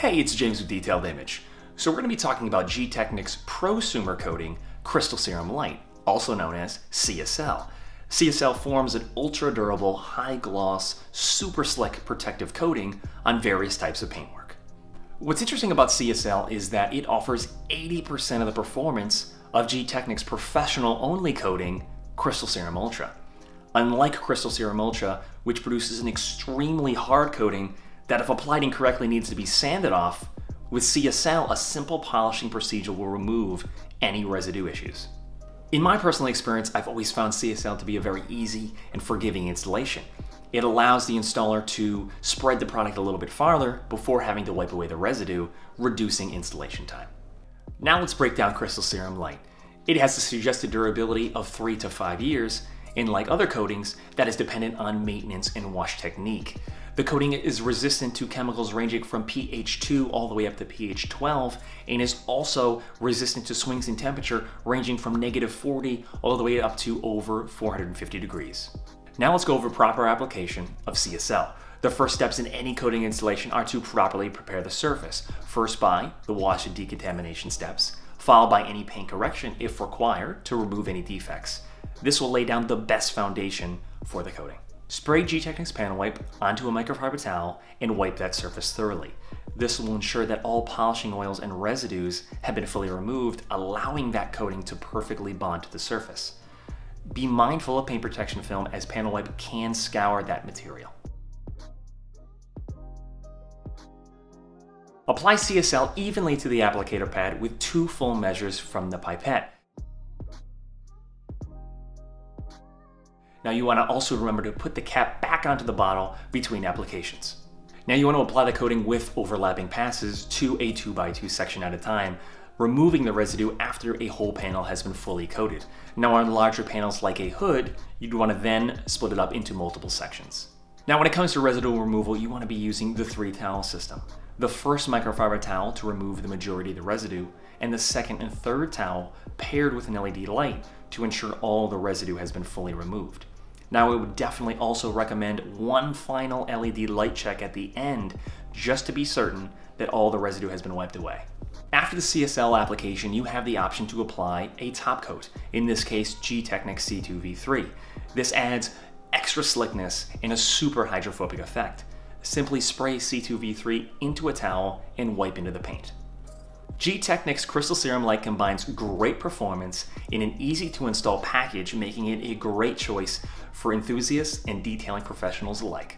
Hey, it's James with Detailed Image. So we're going to be talking about Gtechniq's prosumer coating Crystal Serum Light, also known as CSL. CSL forms an ultra-durable, high-gloss, super slick protective coating on various types of paintwork. What's interesting about CSL is that it offers 80% of the performance of Gtechniq's professional-only coating, Crystal Serum Ultra. Unlike Crystal Serum Ultra, which produces an extremely hard coating that if applied incorrectly needs to be sanded off, with CSL, a simple polishing procedure will remove any residue issues. In my personal experience, I've always found CSL to be a very easy and forgiving installation. It allows the installer to spread the product a little bit farther before having to wipe away the residue, reducing installation time. Now let's break down Crystal Serum Light. It has a suggested durability of 3 to 5 years, and like other coatings, that is dependent on maintenance and wash technique. The coating is resistant to chemicals ranging from pH 2 all the way up to pH 12 and is also resistant to swings in temperature ranging from -40 all the way up to over 450 degrees. Now let's go over proper application of CSL. The first steps in any coating installation are to properly prepare the surface, first by the wash and decontamination steps, followed by any paint correction if required to remove any defects. This will lay down the best foundation for the coating. Spray Gtechniq's panel wipe onto a microfiber towel and wipe that surface thoroughly. This will ensure that all polishing oils and residues have been fully removed, allowing that coating to perfectly bond to the surface. Be mindful of paint protection film as panel wipe can scour that material. Apply CSL evenly to the applicator pad with 2 full measures from the pipette. Now you want to also remember to put the cap back onto the bottle between applications. Now you want to apply the coating with overlapping passes to a 2x2 section at a time, removing the residue after a whole panel has been fully coated. Now on larger panels like a hood, you'd want to then split it up into multiple sections. Now when it comes to residue removal, you want to be using the 3 towel system. The first microfiber towel to remove the majority of the residue, and the second and third towel paired with an LED light to ensure all the residue has been fully removed. Now I would definitely also recommend one final LED light check at the end just to be certain that all the residue has been wiped away. After the CSL application, you have the option to apply a top coat, in this case Gtechniq C2V3. This adds extra slickness and a super hydrophobic effect. Simply spray C2V3 into a towel and wipe into the paint. Gtechniq's Crystal Serum Light combines great performance in an easy-to-install package, making it a great choice for enthusiasts and detailing professionals alike.